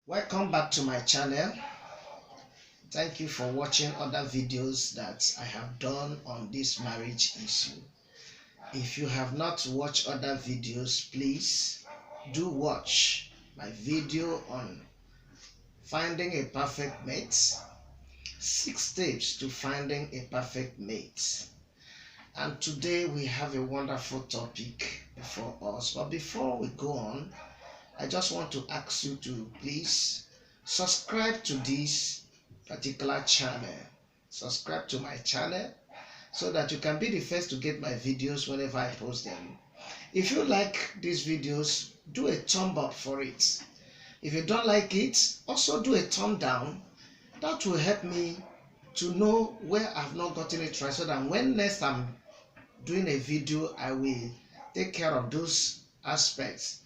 Welcome back to my channel. Thank you for watching other videos that I have done on this marriage issue. If you have not watched other videos, please do watch my video on finding a perfect mate, 6 steps to finding a perfect mate. And today we have a wonderful topic before us. But before we go on, I just want to ask you to please subscribe to this particular channel. Subscribe to my channel so that you can be the first to get my videos whenever I post them. If you like these videos, do a thumb up for it. If you don't like it, also do a thumb down. That will help me to know where I've not gotten it right, so that when next I'm doing a video, I will take care of those aspects.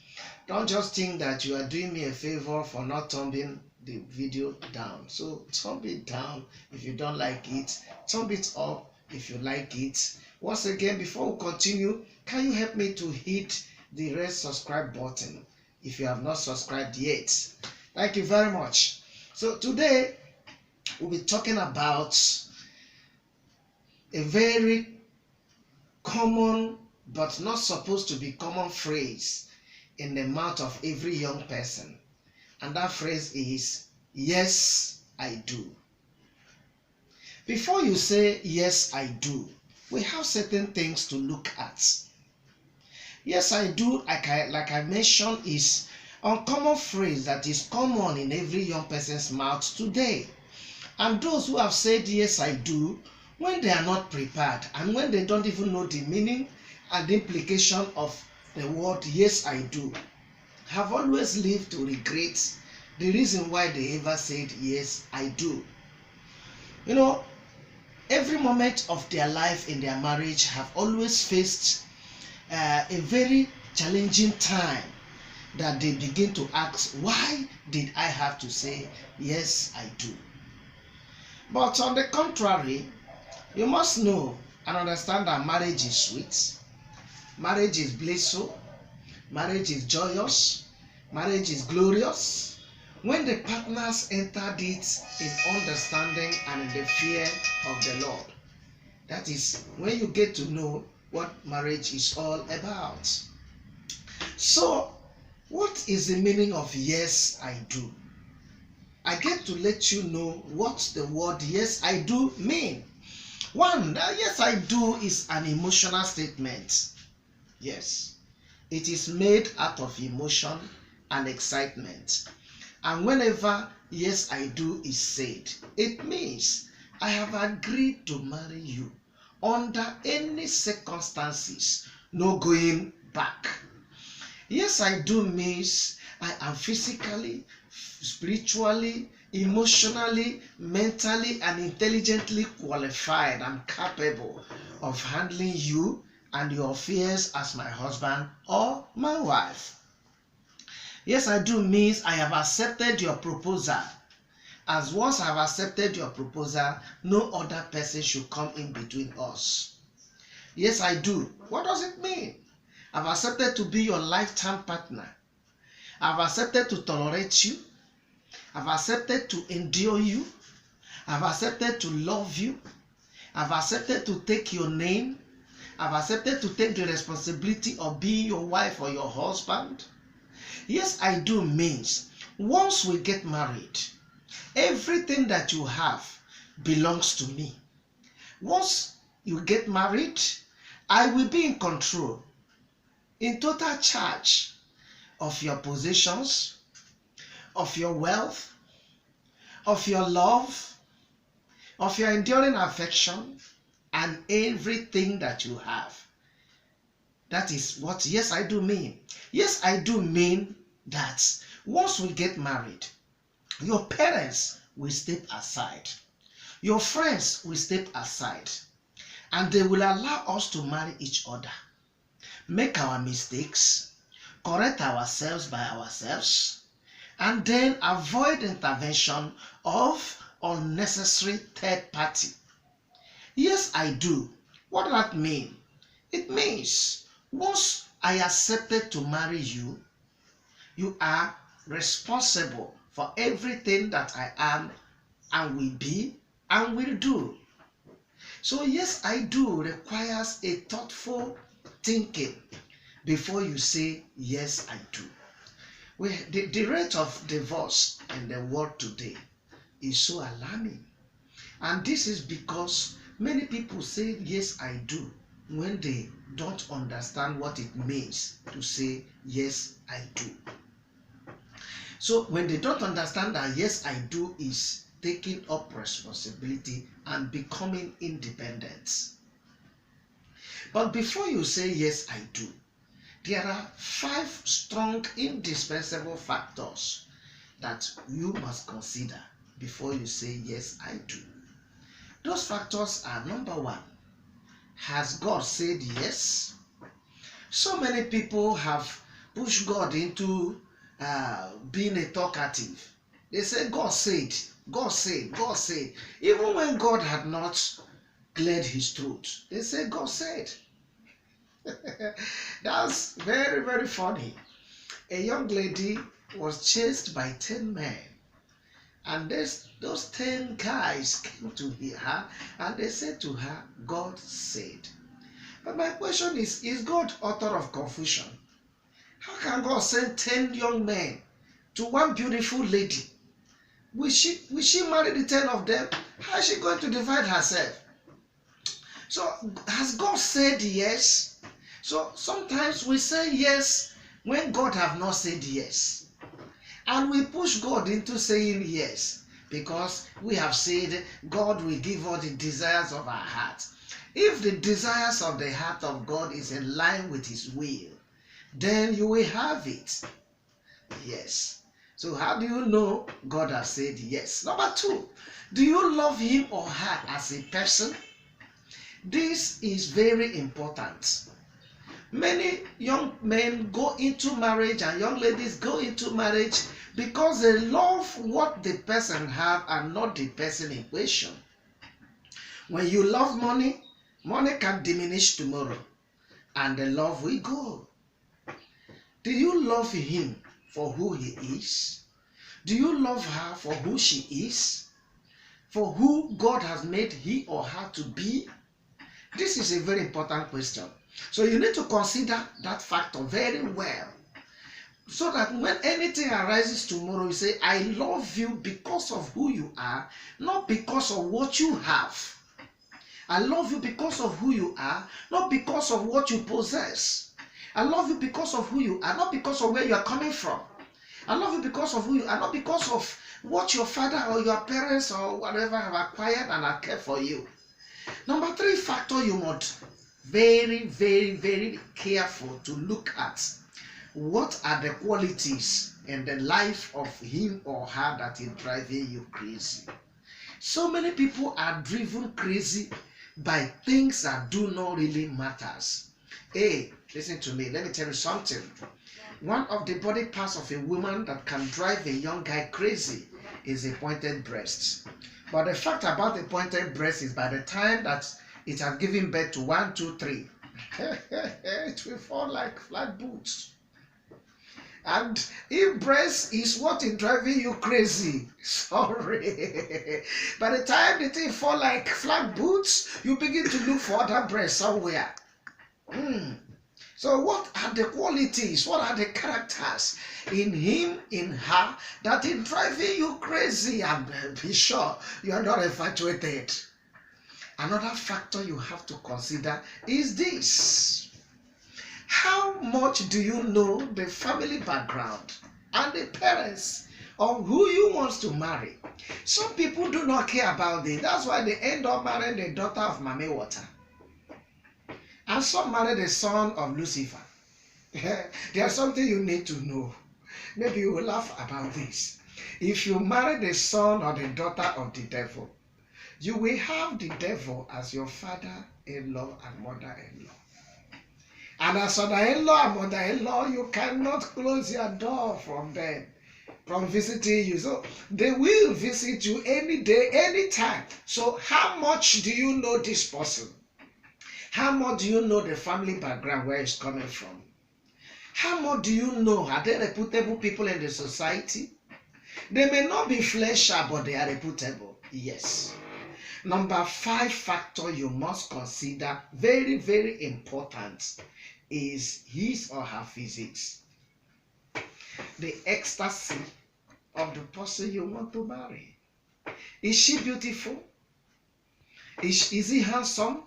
Don't just think that you are doing me a favor for not thumbing the video down. So thumb it down if you don't like it, thumb it up if you like it. Once again, before we continue, can you help me to hit the red subscribe button if you have not subscribed yet? Thank you very much. So today we'll be talking about a very common but not supposed to be common phrase in the mouth of every young person, and that phrase is yes I do. Before you say yes I do, we have certain things to look at. Yes I do, like I mentioned, is a uncommon phrase that is common in every young person's mouth today. And those who have said yes I do, when they are not prepared and when they don't even know the meaning and the implication of the word yes I do, have always lived to regret the reason why they ever said yes I do. You know, every moment of their life in their marriage have always faced a very challenging time that they begin to ask, why did I have to say yes I do? But on the contrary, you must know and understand that marriage is sweet, marriage is blissful, marriage is joyous, marriage is glorious when the partners entered it in understanding and in the fear of the Lord. That is when you get to know what marriage is all about. So, what is the meaning of yes I do? I get to let you know what the word yes I do mean. One, that yes I do is an emotional statement. Yes, it is made out of emotion and excitement. And whenever yes I do is said, it means I have agreed to marry you under any circumstances, no going back. Yes I do means I am physically, spiritually, emotionally, mentally, and intelligently qualified and capable of handling you and your affairs as my husband or my wife. Yes I do means I have accepted your proposal. As once I have accepted your proposal, no other person should come in between us. Yes I do. What does it mean? I've accepted to be your lifetime partner. I've accepted to tolerate you. I've accepted to endure you. I've accepted to love you. I've accepted to take your name. I've accepted to take the responsibility of being your wife or your husband. Yes I do means once we get married, everything that you have belongs to me. Once you get married, I will be in control, in total charge of your possessions, of your wealth, of your love, of your enduring affection, and everything that you have. That is what yes I do mean. Yes I do mean that once we get married, your parents will step aside, your friends will step aside, and they will allow us to marry each other, make our mistakes, correct ourselves by ourselves, and then avoid intervention of unnecessary third party. Yes I do. What does that mean? It means once I accepted to marry you, you are responsible for everything that I am and will be and will do. So yes, I do requires a thoughtful thinking before you say yes, I do. The rate of divorce in the world today is so alarming. And this is because many people say yes, I do when they don't understand what it means to say yes, I do. So when they don't understand that yes, I do is taking up responsibility and becoming independent. But before you say yes, I do, there are 5 strong, indispensable factors that you must consider before you say yes, I do. Those factors are: number 1, has God said yes? So many people have pushed God into being a talkative. They say God said, God said, God said. Even when God had not cleared his throat, they say God said. That's very, very funny. A young lady was chased by 10 men. And those 10 guys came to her and they said to her, God said. But my question is God author of confusion? How can God send 10 young men to one beautiful lady? Will she marry the 10 of them? How is she going to divide herself? So has God said yes? So sometimes we say yes when God have not said yes. And we push God into saying yes because we have said God will give us the desires of our heart. If the desires of the heart of God is in line with his will, then you will have it. Yes. So how do you know God has said yes? Number 2, do you love him or her as a person? This is very important. Many young men go into marriage and young ladies go into marriage because they love what the person have and not the person in question. When you love money, money can diminish tomorrow and the love will go. Do you love him for who he is? Do you love her for who she is? For who God has made he or her to be? This is a very important question. So you need to consider that factor very well. So that when anything arises tomorrow, you say, I love you because of who you are, not because of what you have. I love you because of who you are, not because of what you possess. I love you because of who you are, not because of where you are coming from. I love you because of who you are, not because of what your father or your parents or whatever have acquired and have cared for you. Number 3 factor you must very, very, very careful to look at. What are the qualities in the life of him or her that is driving you crazy? So many people are driven crazy by things that do not really matters. Hey, listen to me. Let me tell you something. One of the body parts of a woman that can drive a young guy crazy is a pointed breast. But the fact about the pointed breast is by the time that it has given birth to 1, 2, 3, it will fall like flat boots. And if breast is what is driving you crazy, sorry. By the time the thing fall like flat boots, you begin to look for other breasts somewhere. So what are the qualities, what are the characters in him, in her, that is driving you crazy? And be sure you are not infatuated. Another factor you have to consider is this. How much do you know the family background and the parents of who you want to marry? Some people do not care about this. That's why they end up marrying the daughter of Mame Water. And some marry the son of Lucifer. There's something you need to know. Maybe you will laugh about this. If you marry the son or the daughter of the devil, you will have the devil as your father-in-law and mother-in-law. And as father-in-law and mother-in-law, you cannot close your door from them, from visiting you. So they will visit you any day, any time. So how much do you know this person? How much do you know the family background, where it's coming from? How much do you know? Are they reputable people in the society? They may not be fleshy, but they are reputable. Yes. Number 5 factor you must consider, very, very important, is his or her physics. The ecstasy of the person you want to marry. Is she beautiful? Is he handsome?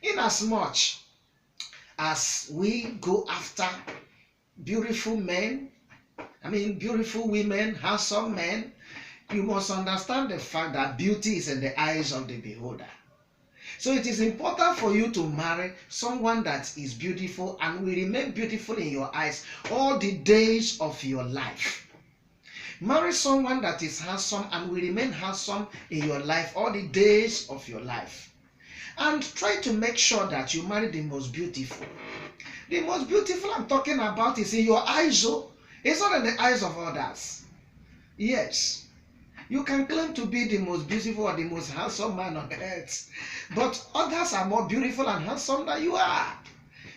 Inasmuch as we go after beautiful men, beautiful women, handsome men, you must understand the fact that beauty is in the eyes of the beholder. So it is important for you to marry someone that is beautiful and will remain beautiful in your eyes all the days of your life. Marry someone that is handsome and will remain handsome in your life all the days of your life. And try to make sure that you marry the most beautiful. The most beautiful I'm talking about is in your eyes, oh. It's not in the eyes of others. Yes. You can claim to be the most beautiful or the most handsome man on earth, but others are more beautiful and handsome than you are.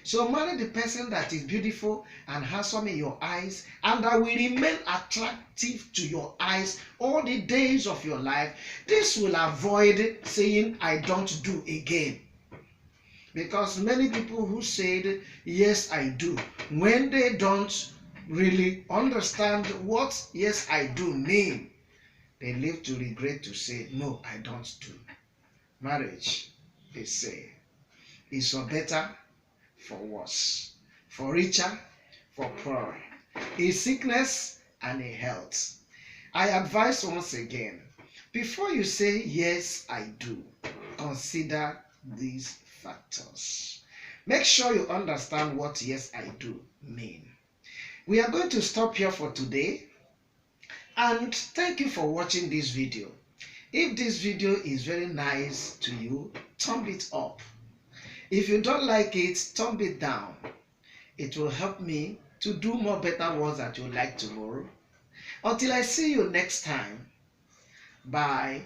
So marry the person that is beautiful and handsome in your eyes and that will remain attractive to your eyes all the days of your life. This will avoid saying, I don't do again. Because many people who said, yes, I do, when they don't really understand what yes, I do mean, they live to regret to say, no, I don't do. Marriage, they say, is for better, for worse, for richer, for poorer, in sickness and in health. I advise once again, before you say, yes, I do, consider these factors. Make sure you understand what yes, I do mean. We are going to stop here for today. And thank you for watching this video. If this video is very nice to you, thumb it up. If you don't like it, thumb it down. It will help me to do more better ones that you like tomorrow. Until I see you next time, bye.